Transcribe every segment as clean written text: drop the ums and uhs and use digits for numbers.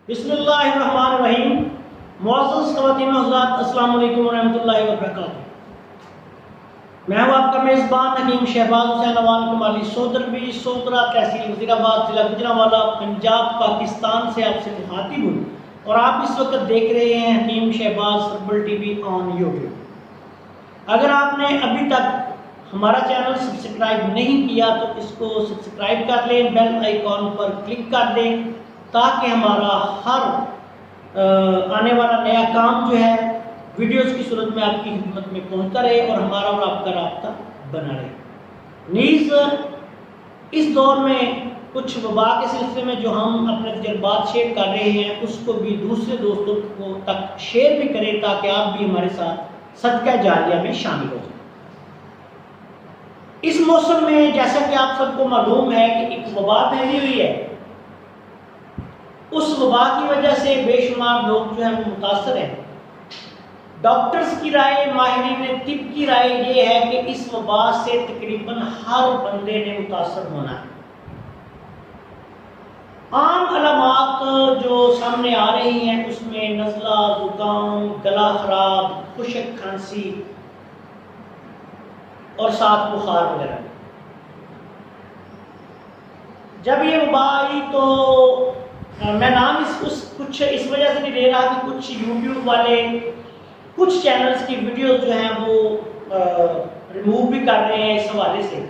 بسم اللہ الرحمن الرحیم۔ معزز خواتین و حضرات، السلام علیکم ورحمۃ اللہ وبرکاتہ۔ میں ہوں آپ کا میزبان حکیم شہباز حسین اوان کمالی سودربی سودرا تحصیل وزیر آباد ضلع گوجرانوالہ پنجاب پاکستان سے آپ سے مخاطب ہوں، اور آپ اس وقت دیکھ رہے ہیں Hakim Shahbaz herbal TV on YouTube. اگر آپ نے ابھی تک ہمارا چینل سبسکرائب نہیں کیا تو اس کو سبسکرائب کر لیں، بیل آئیکن پر کلک کر دیں تاکہ ہمارا ہر آنے والا نیا کام جو ہے ویڈیوز کی صورت میں آپ کی خدمت میں پہنچتا رہے اور ہمارا اور آپ کا رابطہ بنا رہے۔ نیز اس دور میں کچھ وبا کے سلسلے میں جو ہم اپنے تجربات شیئر کر رہے ہیں اس کو بھی دوسرے دوستوں کو تک شیئر بھی کریں تاکہ آپ بھی ہمارے ساتھ صدقہ جاریہ میں شامل ہو جائیں۔ اس موسم میں جیسا کہ آپ سب کو معلوم ہے کہ ایک وبا پھیلی ہوئی ہے، اس وبا کی وجہ سے بے شمار لوگ جو ہیں وہ متاثر ہیں۔ ڈاکٹرز کی رائے، ماہرین طب کی رائے یہ ہے کہ اس وبا سے تقریباً ہر بندے نے متاثر ہونا ہے۔ عام علامات جو سامنے آ رہی ہیں اس میں نزلہ، زکام، گلا خراب، خشک کھانسی اور ساتھ بخار وغیرہ۔ جب یہ وبا آئی تو میں نام کچھ اس وجہ سے نہیں لے رہا کہ کچھ یوٹیوب والے کچھ چینلز کی ویڈیوز جو ہیں وہ ریموو بھی کر رہے ہیں اس حوالے سے،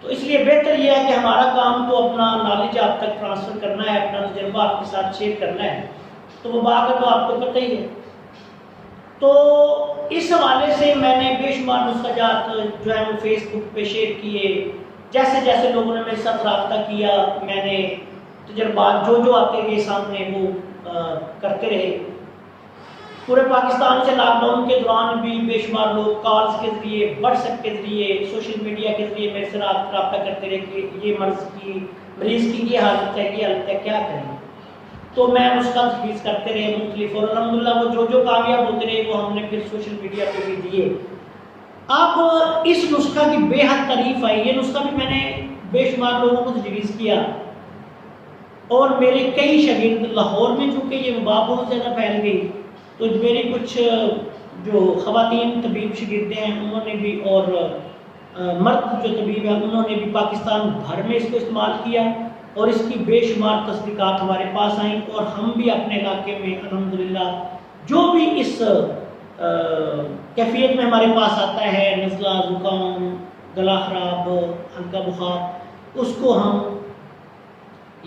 تو اس لیے بہتر یہ ہے کہ ہمارا کام تو اپنا نالج آپ تک ٹرانسفر کرنا ہے، اپنا تجربہ آپ کے ساتھ شیئر کرنا ہے۔ تو وبا کا تو آپ کو پتہ ہی ہے، تو اس حوالے سے میں نے بے شمار نسخہ جات جو ہے وہ فیس بک پہ شیئر کیے۔ جیسے جیسے لوگوں نے میرے ساتھ رابطہ کیا میں نے تجربات جو آتے گئے سامنے وہ کرتے رہے۔ پورے پاکستان سے لاک ڈاؤن کے دوران بھی بے شمار لوگ کالز کے ذریعے، واٹس ایپ کے ذریعے، سوشل میڈیا کے ذریعے میرے سے رابطہ کرتے رہے کہ یہ مریض کی یہ حالت ہے، کیا کریں۔ تو میں اس کا تجویز کرتے رہے مختلف، اور الحمدللہ وہ جو کامیاب ہوتے رہے وہ ہم نے پھر سوشل میڈیا پہ بھی دیے۔ اب اس نسخہ کی بے حد تعریف آئی۔ یہ نسخہ بھی میں نے بے شمار لوگوں کو تجویز کیا، اور میرے کئی شاگرد لاہور میں چونکہ یہ وبا بہت زیادہ پھیل گئی تو میری کچھ جو خواتین طبیب شاگرد ہیں انہوں نے بھی، اور مرد جو طبیب ہیں انہوں نے بھی پاکستان بھر میں اس کو استعمال کیا، اور اس کی بے شمار تصدیقات ہمارے پاس آئیں، اور ہم بھی اپنے علاقے میں الحمدللہ جو بھی اس کیفیت میں ہمارے پاس آتا ہے، نزلہ، زکام، گلا خراب، ہلکا بخار، اس کو ہم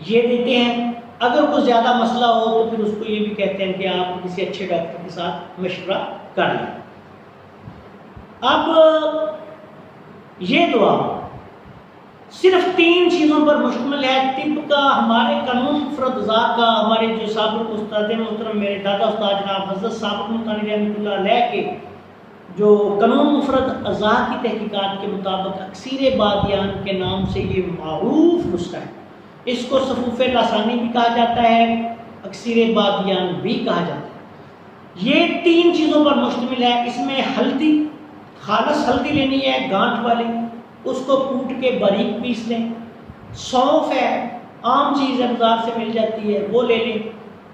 یہ دیتے ہیں۔ اگر کوئی زیادہ مسئلہ ہو تو پھر اس کو یہ بھی کہتے ہیں کہ آپ کسی اچھے ڈاکٹر کے ساتھ مشورہ کر لیں۔ اب یہ دعا صرف 3 چیزوں پر مشتمل ہے، طب کا، ہمارے قانون مفرد ذات کا، ہمارے جو سابق استاد محترم میرے دادا استاد جناب حضرت سابق ملتانی رحمۃ اللہ علیہ کے جو قانون مفرد اعضاء کی تحقیقات کے مطابق اکسیر بادیان کے نام سے یہ معروف نسخہ ہے۔ اس کو صفوف لاسانی بھی کہا جاتا ہے، اکسیر بادیان بھی کہا جاتا ہے۔ یہ 3 چیزوں پر مشتمل ہے۔ اس میں ہلدی، خالص ہلدی لینی ہے گانٹھ والی، اس کو کوٹ کے باریک پیس لیں۔ سونف ہے، عام چیز ہے بازار سے مل جاتی ہے، وہ لے لیں۔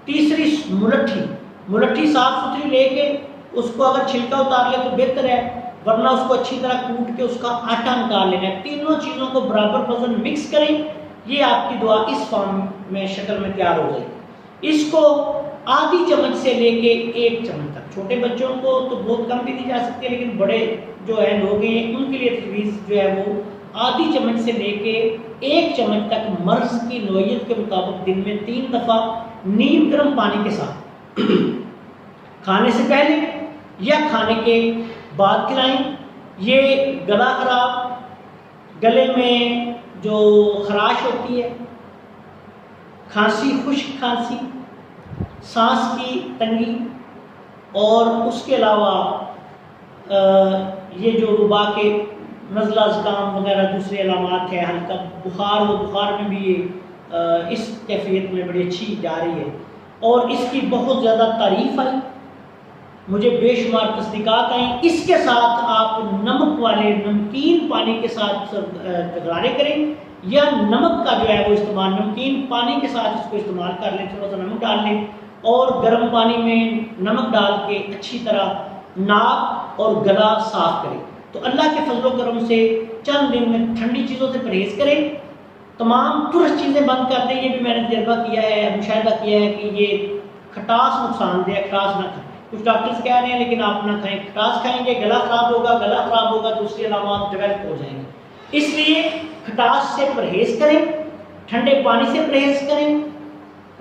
تیسری ملٹھی صاف ستھری لے کے اس کو اگر چھلکا اتار لے تو بہتر ہے، ورنہ اس کو اچھی طرح کوٹ کے اس کا آٹا نکال لینا ہے۔ تینوں چیزوں کو برابر وزن مکس کریں، یہ آپ کی دعا اس فارم میں شکل میں تیار ہو جائے گی۔ اس کو آدھی چمچ سے لے کے 1 چمچ تک، چھوٹے بچوں کو تو بہت کم بھی دی جا سکتی ہے، لیکن بڑے جو ہے لوگ ہیں ان کے لیے تجویز جو ہے وہ آدھی چمچ سے لے کے 1 چمچ تک مرض کی نوعیت کے مطابق دن میں 3 دفعہ نیم گرم پانی کے ساتھ کھانے سے پہلے یا کھانے کے بعد کھلائیں۔ یہ گلا خراب، گلے میں جو خراش ہوتی ہے، کھانسی، خشک کھانسی، سانس کی تنگی، اور اس کے علاوہ یہ جو وبا کے نزلہ، زکام وغیرہ دوسرے علامات ہیں، ہلکا بخار ہو، بخار میں بھی یہ اس کیفیت میں بڑی اچھی جا رہی ہے، اور اس کی بہت زیادہ تعریف آئی، مجھے بے شمار تصدیقات آئیں۔ اس کے ساتھ آپ نمک والے نمکین پانی کے ساتھ غرارے کریں، یا نمک کا جو ہے وہ استعمال، نمکین پانی کے ساتھ اس کو استعمال کر لیں، تھوڑا سا نمک ڈال لیں اور گرم پانی میں نمک ڈال کے اچھی طرح ناک اور گلا صاف کریں. تو اللہ کے فضل و کرم سے چند دن میں ٹھنڈی چیزوں سے پرہیز کریں، تمام ترش چیزیں بند کر دیں. یہ بھی میں نے تجربہ کیا ہے، مشاہدہ کیا ہے کہ یہ کھٹاس نقصان دہ ہے، کھٹاس نہ کھائیں. کچھ ڈاکٹرز کہہ رہے ہیں لیکن آپ نہ کھائیں، کھٹاس کھائیں گے گلا خراب ہوگا، دوسری علامات ڈیولپ ہو جائیں گے. اس لیے کھٹاس سے پرہیز کریں، ٹھنڈے پانی سے پرہیز کریں،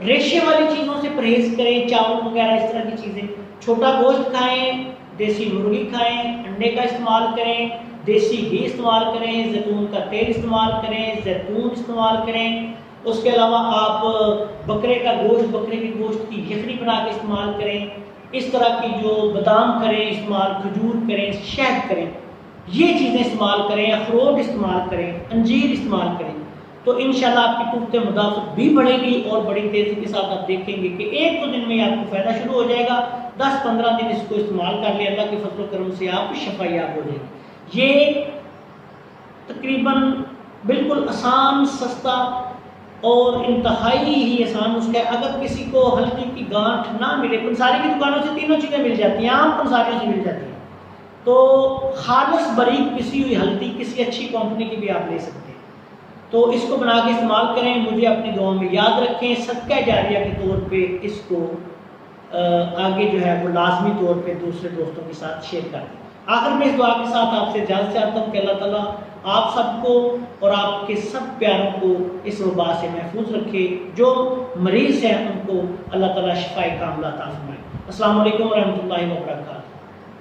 ریشے والی چیزوں سے پرہیز کریں، چاول وغیرہ اس طرح کی چیزیں. چھوٹا گوشت کھائیں، دیسی مرغی کھائیں، انڈے کا استعمال کریں، دیسی گھی استعمال کریں، زیتون کا تیل استعمال کریں، زیتون استعمال کریں. اس کے علاوہ آپ بکرے کا گوشت، بکرے کے گوشت کی یخنی بنا کے استعمال کریں. اس طرح کی جو بادام کریں استعمال، کھجور کریں، شہد کریں، یہ چیزیں استعمال کریں، اخروٹ استعمال کریں، انجیر استعمال کریں. تو انشاءاللہ آپ کی قوت مدافعت بھی بڑھے گی اور بڑی تیزی کے ساتھ آپ دیکھیں گے کہ ایک دو دن میں آپ کو فائدہ شروع ہو جائے گا. 10-15 دن اس کو استعمال کر لیں، اللہ کے فضل و کرم سے آپ شفا یاب ہو جائیں گے. یہ تقریباً بالکل آسان، سستا اور انتہائی ہی آسان نسخہ ہے. اگر کسی کو ہلدی کی گانٹھ نہ ملے، پنساری کی دکانوں سے تینوں چیزیں مل جاتی ہیں، عام پنساریوں سے مل جاتی ہیں، تو خالص باریک پسی ہوئی ہلدی کسی اچھی کمپنی کی بھی آپ لے سکتے ہیں. تو اس کو بنا کے استعمال کریں. مجھے اپنی دعاؤں میں یاد رکھیں، صدقہ جاریہ کے طور پہ اس کو آگے جو ہے وہ لازمی طور پہ دوسرے دوستوں کے ساتھ شیئر کر دیں. آخر میں اس دعا کے ساتھ آپ سے اجازت چاہتا ہوں کہ اللہ تعالیٰ آپ سب کو اور آپ کے سب پیاروں کو اس وبا سے محفوظ رکھے. جو مریض ہیں ان کو اللہ تعالیٰ شفائے کاملہ عطا فرمائے. السلام علیکم ورحمۃ اللہ وبرکاتہ.